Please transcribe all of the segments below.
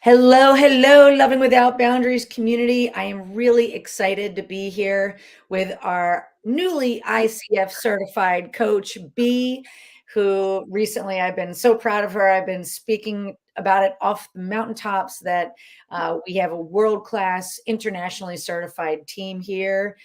Hello, hello, Loving Without Boundaries community. I am really excited to be here with our newly ICF certified coach, B, who recently I've been so proud of her. I've been speaking about it off the mountaintops that we have a world-class, internationally certified team here.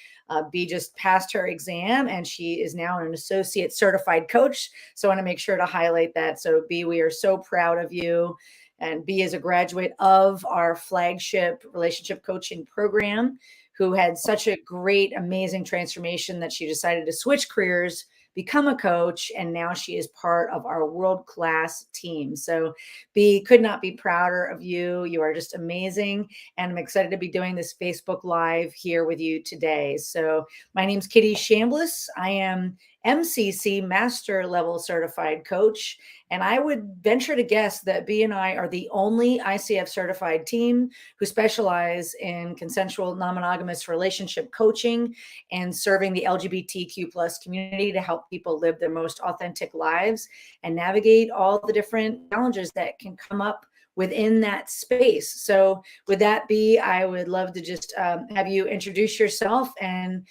B just passed her exam and she is now an associate certified coach. So I want to make sure to highlight that. So, B, we are so proud of you. And B is a graduate of our flagship relationship coaching program, who had such a great, amazing transformation that she decided to switch careers, become a coach, and now she is part of our world-class team. So B, could not be prouder of you. You are just amazing. And I'm excited to be doing this Facebook Live here with you today. So my name's Kitty Chambliss. I am MCC Master Level Certified Coach. And I would venture to guess that B and I are the only ICF certified team who specialize in consensual non-monogamous relationship coaching and serving the LGBTQ plus community to help people live their most authentic lives and navigate all the different challenges that can come up within that space. So with that, B, I would love to just have you introduce yourself and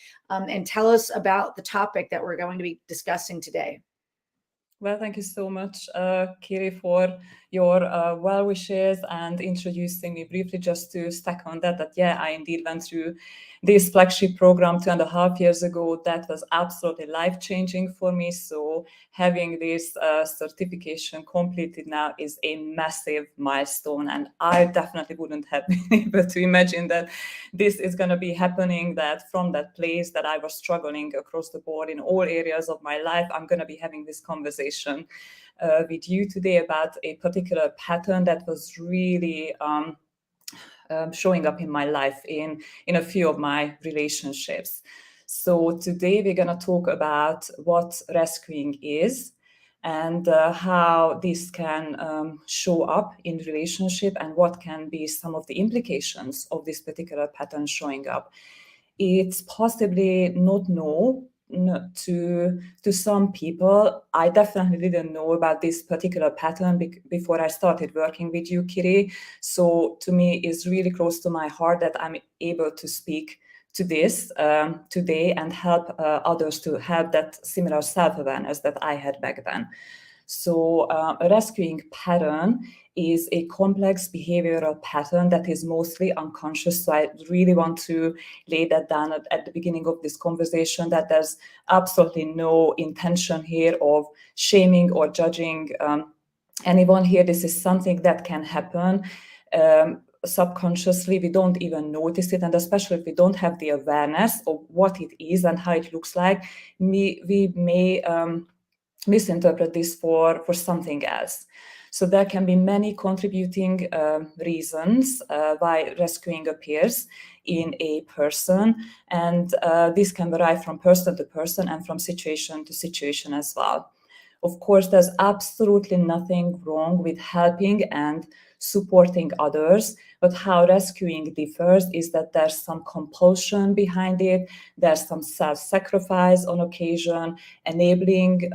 tell us about the topic that we're going to be discussing today. Well, thank you so much, Kiri, for your well wishes and introducing me briefly. Just to stack on that, yeah, I indeed went through this flagship program 2.5 years ago. That was absolutely life-changing for me. So having this certification completed now is a massive milestone. And I definitely wouldn't have been able to imagine that this is going to be happening, that from that place that I was struggling across the board in all areas of my life, I'm going to be having this conversation with you today about a particular pattern that was really showing up in my life in a few of my relationships. So today we're going to talk about what rescuing is and how this can show up in relationship and what can be some of the implications of this particular pattern showing up. It's possibly not known to some people. I definitely didn't know about this particular pattern before I started working with you, Kiri. So to me, it's really close to my heart that I'm able to speak to this today and help others to have that similar self-awareness that I had back then. So a rescuing pattern is a complex behavioral pattern that is mostly unconscious. So I really want to lay that down at the beginning of this conversation, that there's absolutely no intention here of shaming or judging anyone here. This is something that can happen subconsciously. We don't even notice it, and especially if we don't have the awareness of what it is and how it looks like, we may misinterpret this for something else. So there can be many contributing reasons why rescuing appears in a person, and this can vary from person to person and from situation to situation as well. Of course, there's absolutely nothing wrong with helping and supporting others, but how rescuing differs is that there's some compulsion behind it, there's some self-sacrifice on occasion, enabling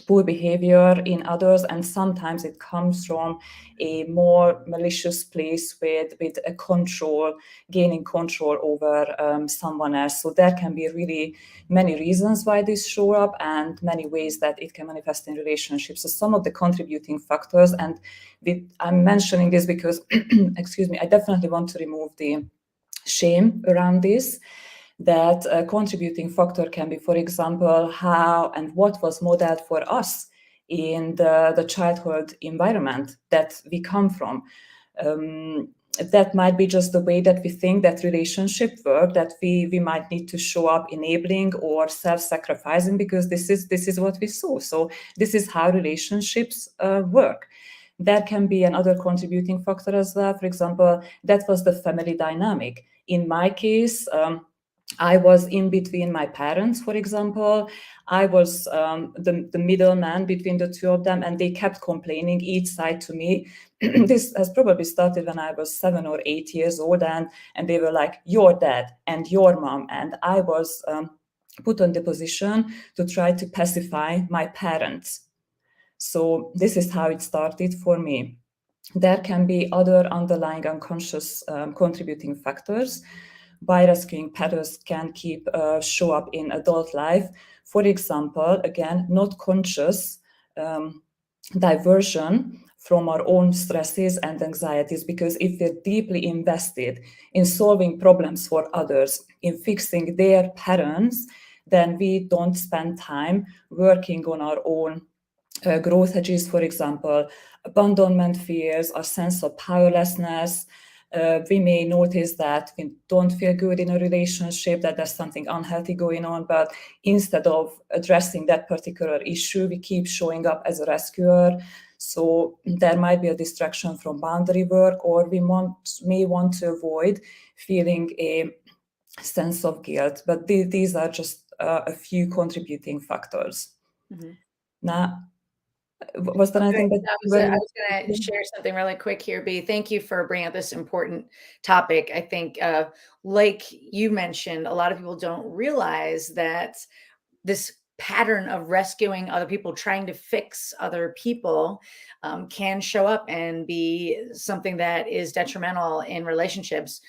poor behavior in others, and sometimes it comes from a more malicious place with a control, gaining control over someone else. So there can be really many reasons why this show up and many ways that it can manifest in relationships. So some of the contributing factors, and I'm mentioning this because, excuse me, I definitely want to remove the shame around this. That a contributing factor can be, for example, how and what was modeled for us in the childhood environment that we come from. That might be just the way that we think that relationship work, that we might need to show up enabling or self-sacrificing because this is what we saw. So this is how relationships work. That can be another contributing factor as well. For example, that was the family dynamic. In my case, I was in between my parents, for example. I was the middleman between the two of them, and they kept complaining each side to me. This has probably started when I was 7 or 8 years old, and they were like, your dad and your mom. And I was put on the position to try to pacify my parents. So this is how it started for me. there can be other underlying unconscious contributing factors. Why rescuing patterns can show up in adult life. For example, again, not conscious diversion from our own stresses and anxieties, because if we're deeply invested in solving problems for others, in fixing their patterns, then we don't spend time working on our own growth edges, for example, abandonment fears, a sense of powerlessness. We may notice that we don't feel good in a relationship, that there's something unhealthy going on, but instead of addressing that particular issue, we keep showing up as a rescuer. So there might be a distraction from boundary work, or we may want to avoid feeling a sense of guilt. But these are just a few contributing factors. Mhm. Now, was there Okay. anything that I was gonna share something really quick here, B. Thank you for bringing up this important topic. I think, like you mentioned, a lot of people don't realize that this pattern of rescuing other people, trying to fix other people, can show up and be something that is detrimental in relationships.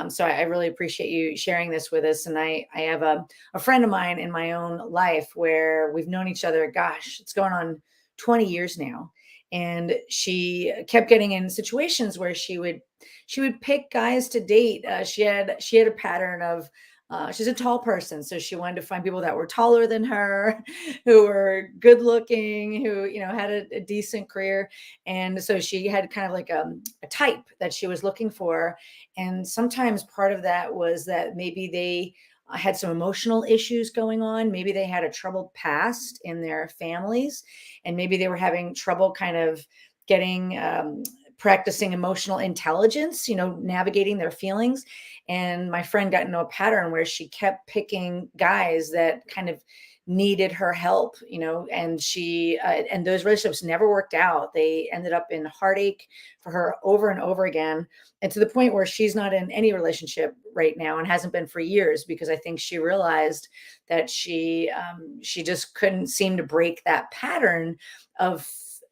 So I really appreciate you sharing this with us. And I have a friend of mine in my own life where we've known each other, gosh, it's going on 20 years now. And she kept getting in situations where she would pick guys to date. She had a pattern of she's a tall person, so she wanted to find people that were taller than her, who were good looking, who had a decent career, and so she had kind of like a type that she was looking for. And sometimes part of that was that maybe they had some emotional issues going on. Maybe they had a troubled past in their families, and maybe they were having trouble kind of getting practicing emotional intelligence, navigating their feelings. And my friend got into a pattern where she kept picking guys that kind of needed her help, and and those relationships never worked out. They ended up in heartache for her over and over again, and to the point where she's not in any relationship right now and hasn't been for years, because I think she realized that she just couldn't seem to break that pattern of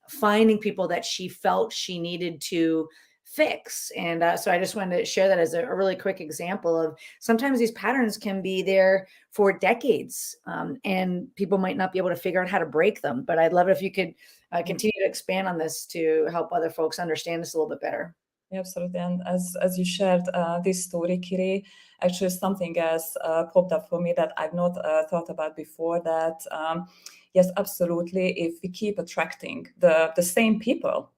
finding people that she felt she needed to fix. And so I just wanted to share that as a really quick example of sometimes these patterns can be there for decades, and people might not be able to figure out how to break them. But I'd love it if you could continue to expand on this to help other folks understand this a little bit better. Yeah, absolutely. And as you shared this story, Kiri, actually something else popped up for me that I've not thought about before. That yes, absolutely. If we keep attracting the same people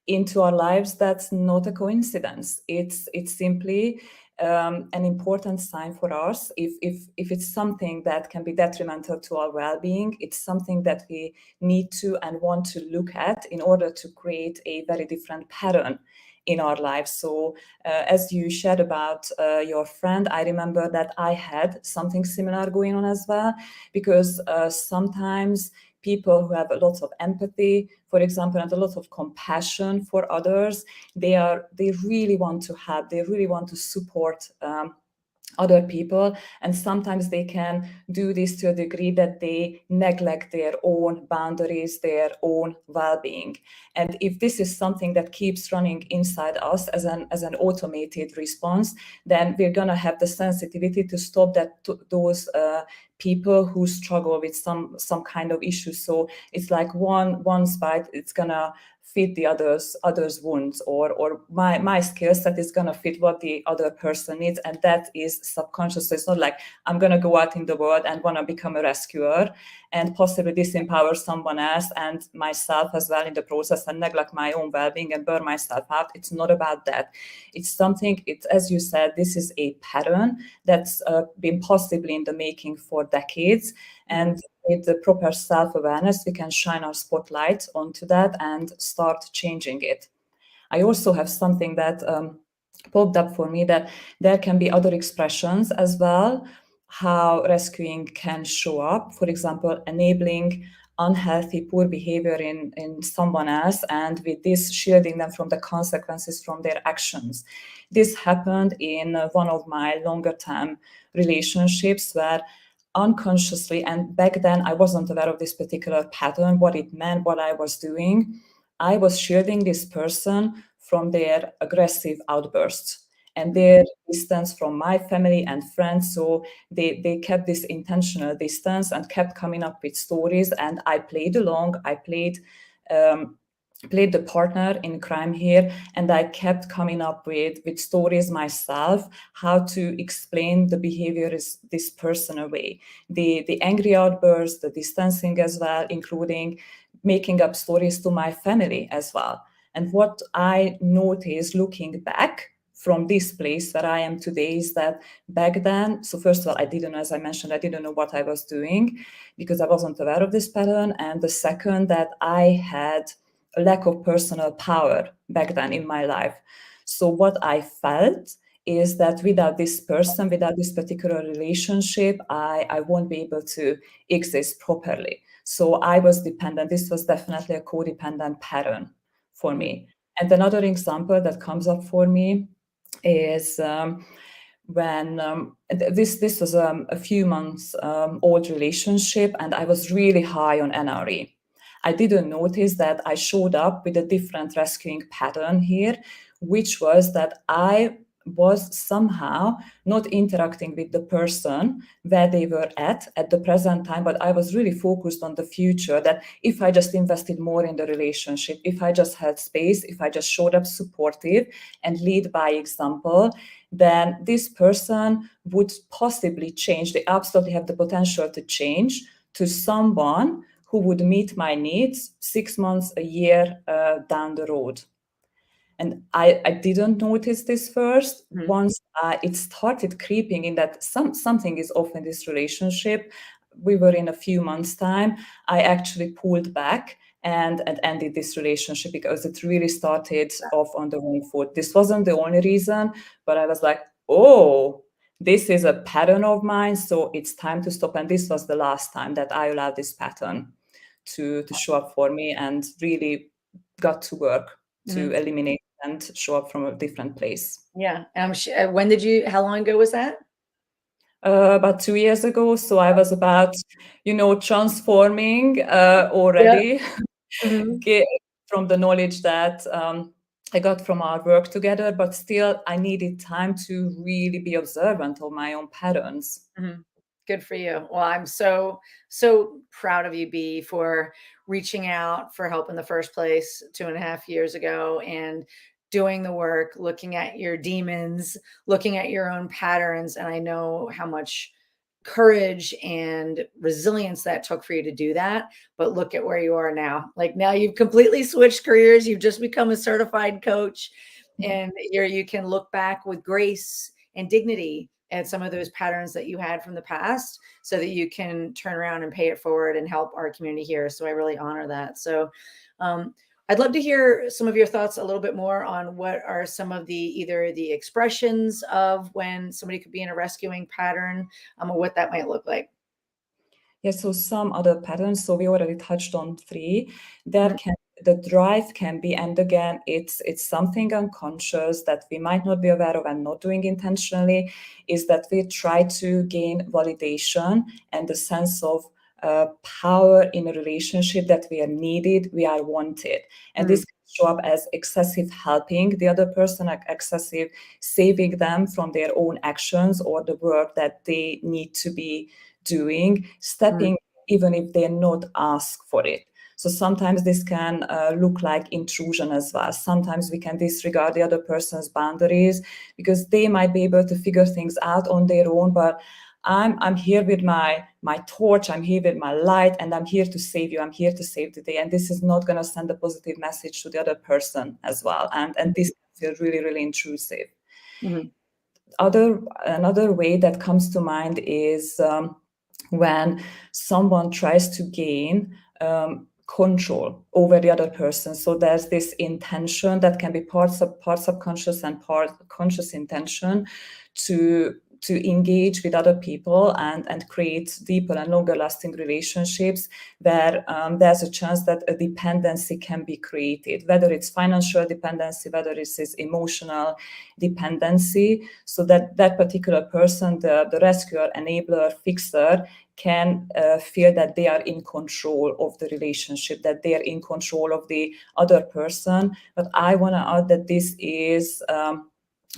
into our lives, that's not a coincidence. It's simply an important sign for us. If it's something that can be detrimental to our well-being, it's something that we need to and want to look at in order to create a very different pattern in our lives. So as you shared about your friend, I remember that I had something similar going on as well, because sometimes people who have a lot of empathy, for example, and a lot of compassion for others, they really want to help, they really want to support other people, and sometimes they can do this to a degree that they neglect their own boundaries, their own well-being. And if this is something that keeps running inside us as an automated response, then we're going to have the sensitivity to stop those people who struggle with some kind of issue. So it's like one spite, it's gonna fit the others wounds, or my skill set is gonna fit what the other person needs, and that is subconscious. So it's not like I'm gonna go out in the world and wanna become a rescuer and possibly disempower someone else and myself as well in the process, and neglect my own well-being and burn myself out. It's not about that. It's as you said, this is a pattern that's been possibly in the making for decades, and with the proper self-awareness, we can shine our spotlight onto that and start changing it. I also have something that popped up for me, that there can be other expressions as well, how rescuing can show up. For example, enabling unhealthy, poor behavior in someone else, and with this shielding them from the consequences from their actions. This happened in one of my longer term relationships, where unconsciously, and back then I wasn't aware of this particular pattern, what it meant, what I was doing. I was shielding this person from their aggressive outbursts and their distance from my family and friends. So they kept this intentional distance and kept coming up with stories, and I played along. I played the partner in crime here, and I kept coming up with stories myself, how to explain the behavior is this personal way, the angry outbursts, the distancing as well, including making up stories to my family as well. And what I noticed looking back from this place where I am today is that back then, so first of all, I didn't know, as I mentioned, I didn't know what I was doing because I wasn't aware of this pattern. And the second, that I had a lack of personal power back then in my life. So what I felt is that without this person, without this particular relationship, I won't be able to exist properly. So I was dependent. This was definitely a codependent pattern for me. And another example that comes up for me is when this was a few months old relationship, and I was really high on NRE. I didn't notice that I showed up with a different rescuing pattern here, which was that I was somehow not interacting with the person where they were at the present time, but I was really focused on the future, that if I just invested more in the relationship, if I just held space, if I just showed up supportive and lead by example, then this person would possibly change. They absolutely have the potential to change to someone who would meet my needs 6 months, a year down the road. And I didn't notice this first. Once it started creeping in that something is off in this relationship, we were in a few months' time, I actually pulled back and ended this relationship because it really started off on the wrong foot. This wasn't the only reason, but I was like, oh, this is a pattern of mine, so it's time to stop. And this was the last time that I allowed this pattern to show up for me, and really got to work to eliminate and show up from a different place. Yeah. How long ago was that? About 2 years ago. So I was about, transforming already from the knowledge that I got from our work together, but still I needed time to really be observant of my own patterns. Good for you. Well, I'm so proud of you, B, for reaching out for help in the first place 2.5 years ago, and doing the work, looking at your demons, looking at your own patterns. And I know how much courage and resilience that took for you to do that. But look at where you are now. Like, now you've completely switched careers. You've just become a certified coach, and you can look back with grace and dignity at some of those patterns that you had from the past, so that you can turn around and pay it forward and help our community here. So I really honor that. So I'd love to hear some of your thoughts a little bit more on what are some of either the expressions of when somebody could be in a rescuing pattern, or what that might look like. Yeah, so some other patterns. So we already touched on 3. The drive can be, and again, it's something unconscious that we might not be aware of and not doing intentionally, is that we try to gain validation and the sense of power in a relationship, that we are needed, we are wanted. And this can show up as excessive helping the other person, like excessive saving them from their own actions or the work that they need to be doing, stepping even if they're not asked for it. So sometimes this can look like intrusion as well. Sometimes we can disregard the other person's boundaries because they might be able to figure things out on their own, but I'm here with my torch, I'm here with my light, and I'm here to save you, I'm here to save the day. And this is not going to send a positive message to the other person as well. And this feels really, really intrusive. Another way that comes to mind is when someone tries to gain control over the other person. So there's this intention that can be part subconscious and part conscious intention to to engage with other people and create deeper and longer lasting relationships where there's a chance that a dependency can be created, whether it's financial dependency, whether it's emotional dependency, so that that particular person, the rescuer, enabler, fixer, can feel that they are in control of the relationship, that they are in control of the other person. But I want to add that this is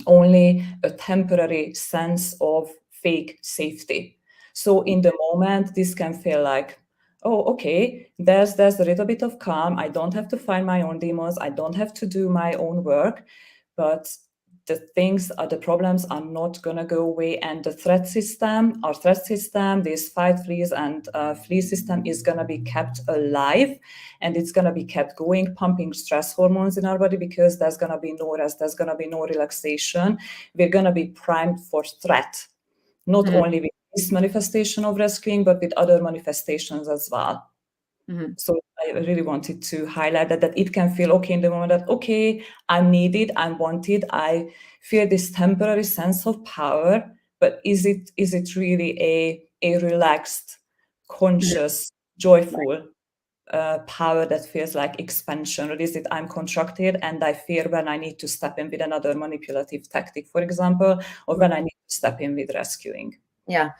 only a temporary sense of fake safety. So in the moment, this can feel like, oh, okay, there's a little bit of calm. I don't have to find my own demons. I don't have to do my own work. But the problems are not going to go away. And our threat system, this fight, freeze, and flee system is going to be kept alive, and it's going to be kept going, pumping stress hormones in our body, because there's going to be no rest, there's going to be no relaxation. We're going to be primed for threat, not only with this manifestation of rescuing, but with other manifestations as well. So I really wanted to highlight that it can feel okay in the moment that, okay, I'm needed, I'm wanted, I feel this temporary sense of power, but is it really a relaxed, conscious, joyful power that feels like expansion, or is it I'm contracted and I fear when I need to step in with another manipulative tactic, for example, or when I need to step in with rescuing? Yeah.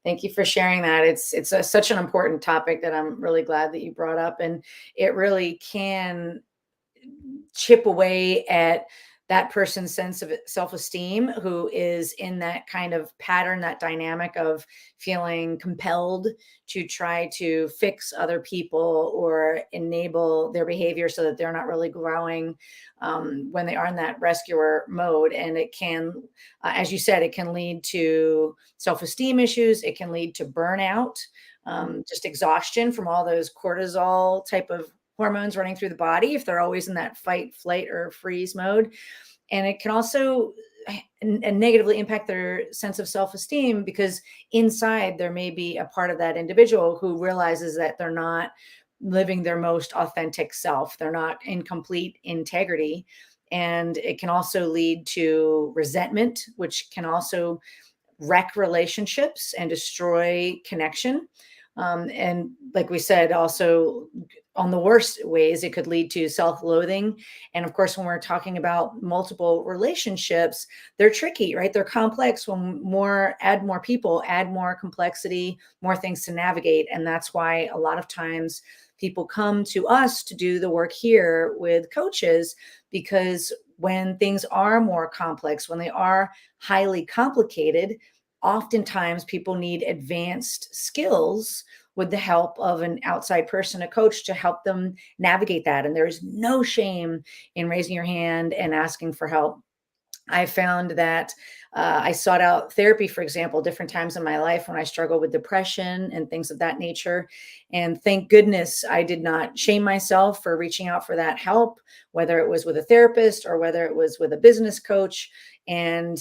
Thank you for sharing that. It's such an important topic that I'm really glad that you brought up, and it really can chip away at that person's sense of self-esteem who is in that kind of pattern, that dynamic of feeling compelled to try to fix other people or enable their behavior so that they're not really growing when they are in that rescuer mode. And it can, as you said, it can lead to self-esteem issues. It can lead to burnout, just exhaustion from all those cortisol type of hormones running through the body if they're always in that fight, flight, or freeze mode. And it can also negatively impact their sense of self-esteem, because inside there may be a part of that individual who realizes that they're not living their most authentic self. They're not in complete integrity. And it can also lead to resentment, which can also wreck relationships and destroy connection. And like we said, also on the worst ways, it could lead to self-loathing. And of course, when we're talking about multiple relationships, they're tricky, right? They're complex. When add more people, add more complexity, more things to navigate. And that's why a lot of times people come to us to do the work here with coaches, because when things are more complex, when they are highly complicated, oftentimes people need advanced skills with the help of an outside person, a coach, to help them navigate that. And there's no shame in raising your hand and asking for help. I found that I sought out therapy, for example, different times in my life when I struggled with depression and things of that nature. And thank goodness I did not shame myself for reaching out for that help, whether it was with a therapist or whether it was with a business coach, and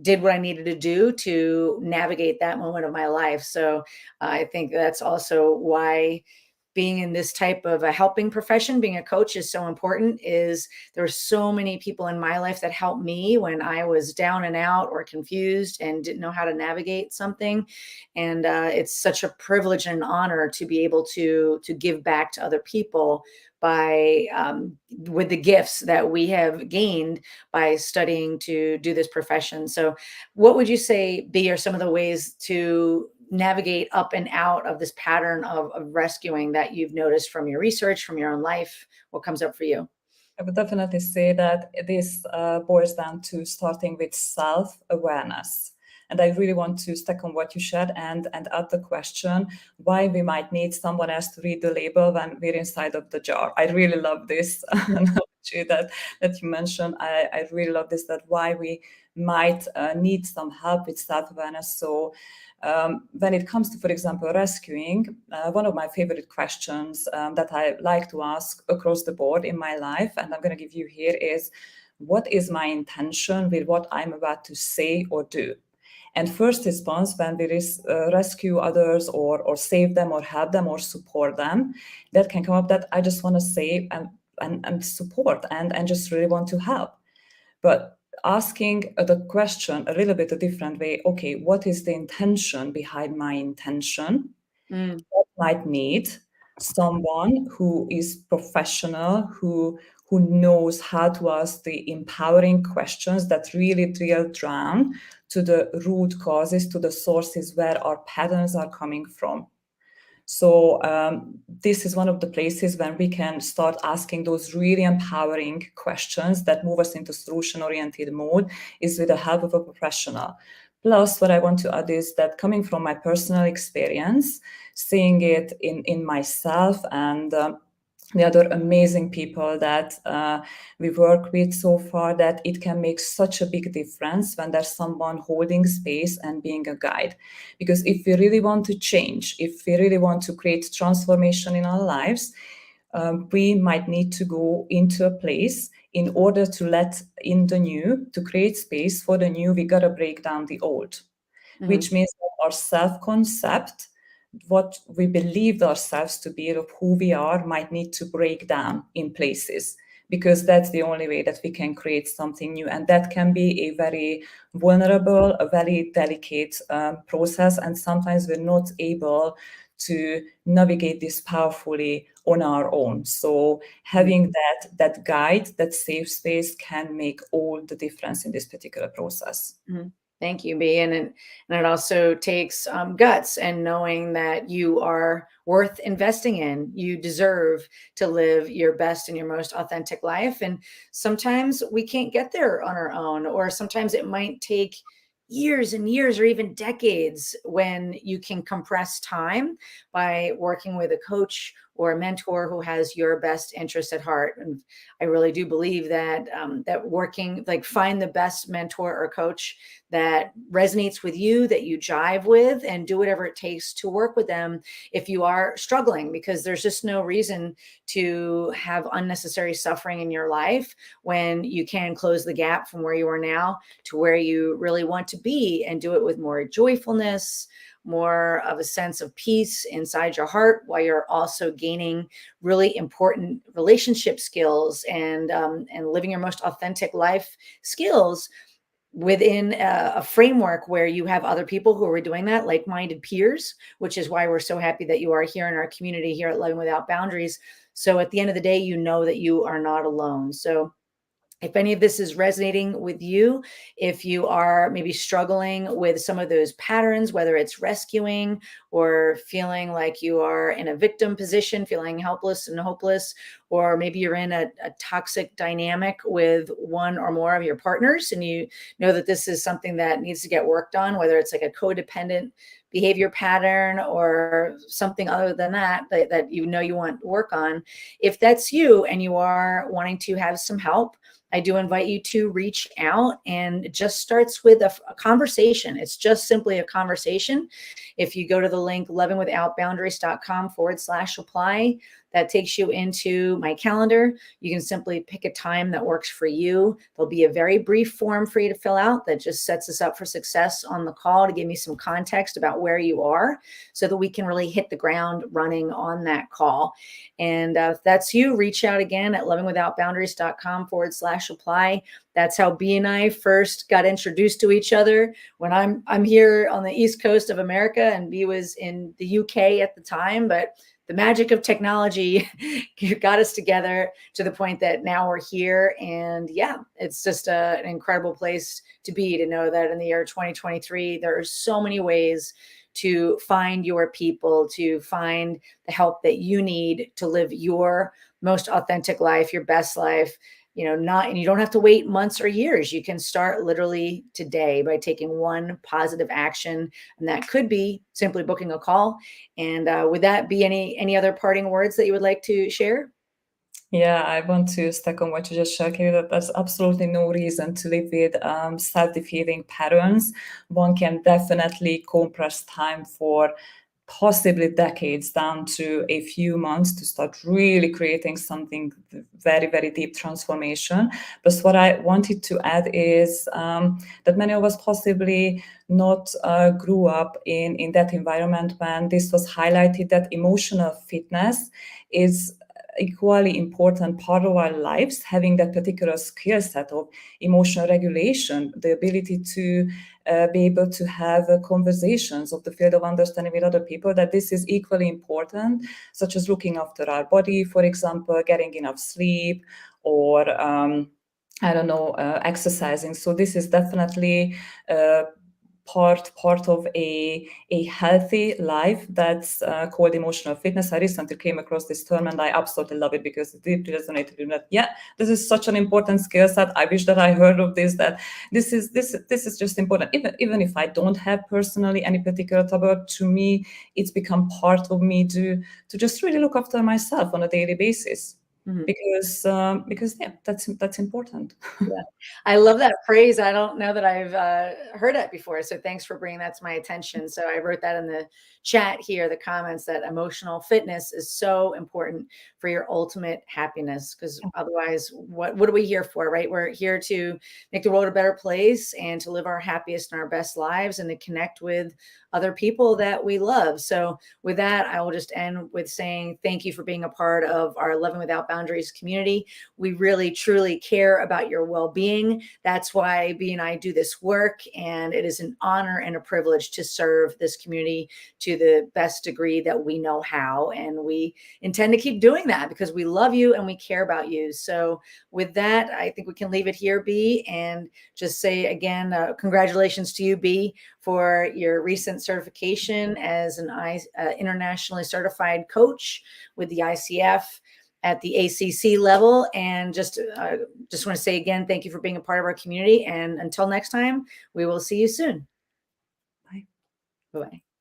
did what I needed to do to navigate that moment of my life. So I think that's also why being in this type of a helping profession, being a coach, is so important. Is there were so many people in my life that helped me when I was down and out or confused and didn't know how to navigate something. And it's such a privilege and an honor to be able to give back to other people by with the gifts that we have gained by studying to do this profession. So what would you say are some of the ways to navigate up and out of this pattern of rescuing that you've noticed from your research, from your own life? What comes up for you? I would definitely say that this boils down to starting with self-awareness. And I really want to stack on what you shared and add the question why we might need someone else to read the label when we're inside of the jar. I really love this analogy that you mentioned. I really love this, that why we might need some help with self-awareness. So when it comes to, for example, rescuing, one of my favorite questions that I like to ask across the board in my life, and I'm going to give you here, is what is my intention with what I'm about to say or do? And first response when we rescue others or save them or help them or support them, that can come up that I just want to save and support and just really want to help. But asking the question a little bit a different way. Okay, what is the intention behind my intention? What might need someone who is professional, who knows how to ask the empowering questions that really drill down to the root causes, to the sources where our patterns are coming from. So this is one of the places when we can start asking those really empowering questions that move us into solution-oriented mode, is with the help of a professional. Plus, what I want to add is that coming from my personal experience, seeing it in myself and the other amazing people that we work with so far, that it can make such a big difference when there's someone holding space and being a guide. Because if we really want to change, if we really want to create transformation in our lives, we might need to go into a place in order to let in the new, to create space for the new. We got to break down the old, which means that our self-concept, what we believed ourselves to be, of who we are, might need to break down in places, because that's the only way that we can create something new. And that can be a very vulnerable, a very delicate process. And sometimes we're not able to navigate this powerfully on our own. So having that guide, that safe space, can make all the difference in this particular process. Thank you, B. And it also takes guts and knowing that you are worth investing in. You deserve to live your best and your most authentic life. And sometimes we can't get there on our own, or sometimes it might take years and years or even decades, when you can compress time by working with a coach or a mentor who has your best interest at heart. And I really do believe that that working, like, find the best mentor or coach that resonates with you, that you jive with, and do whatever it takes to work with them if you are struggling, because there's just no reason to have unnecessary suffering in your life when you can close the gap from where you are now to where you really want to be, and do it with more joyfulness, more of a sense of peace inside your heart, while you're also gaining really important relationship skills and living your most authentic life skills within a framework where you have other people who are doing that, like-minded peers, which is why we're so happy that you are here in our community here at Loving Without Boundaries. So at the end of the day, you know that you are not alone. So if any of this is resonating with you, if you are maybe struggling with some of those patterns, whether it's rescuing or feeling like you are in a victim position, feeling helpless and hopeless, or maybe you're in a toxic dynamic with one or more of your partners, and you know that this is something that needs to get worked on, whether it's like a codependent behavior pattern or something other than that, that you know you want to work on. If that's you and you are wanting to have some help, I do invite you to reach out, and it just starts with a conversation. It's just simply a conversation. If you go to the link lovingwithoutboundaries.com/apply, that takes you into my calendar. You can simply pick a time that works for you. There'll be a very brief form for you to fill out that just sets us up for success on the call, to give me some context about where you are, so that we can really hit the ground running on that call. And if that's you, reach out again at lovingwithoutboundaries.com/apply. That's how B and I first got introduced to each other, when I'm here on the East Coast of America and B was in the UK at the time. But the magic of technology got us together to the point that now we're here. And yeah, it's just an incredible place to be, to know that in the year 2023, there are so many ways to find your people, to find the help that you need to live your most authentic life, your best life. And you don't have to wait months or years. You can start literally today by taking one positive action, and that could be simply booking a call. And would that be any other parting words that you would like to share? Yeah, I want to stack on what you just shared, Kelly, that there's absolutely no reason to live with self-defeating patterns. One can definitely compress time for possibly decades down to a few months to start really creating something very, very deep transformation. But what I wanted to add is that many of us possibly not grew up in that environment when this was highlighted, that emotional fitness is equally important part of our lives, having that particular skill set of emotional regulation, the ability to be able to have conversations of the field of understanding with other people, that this is equally important, such as looking after our body, for example, getting enough sleep, or I don't know, exercising. So this is definitely part of a healthy life that's called emotional fitness. I recently came across this term and I absolutely love it because it deeply resonated with that. Yeah, this is such an important skill set. I wish that I heard of this, that this is just important. Even if I don't have personally any particular trouble, to me, it's become part of me to just really look after myself on a daily basis. Mhm. Because yeah, that's important. Yeah. I love that phrase. I don't know that I've heard that before. So thanks for bringing that to my attention. So I wrote that in the chat here, the comments, that emotional fitness is so important for your ultimate happiness. Because otherwise, what are we here for, right? We're here to make the world a better place and to live our happiest and our best lives and to connect with other people that we love. So with that, I will just end with saying thank you for being a part of our Loving Without Boundaries community. We really, truly care about your well-being. That's why B and I do this work, and it is an honor and a privilege to serve this community to the best degree that we know how. And we intend to keep doing that because we love you and we care about you. So with that, I think we can leave it here, B, and just say again, congratulations to you, B, for your recent certification as an internationally certified coach with the ICF at the ACC level. And just want to say again, thank you for being a part of our community. And until next time, we will see you soon. Bye. Bye-bye.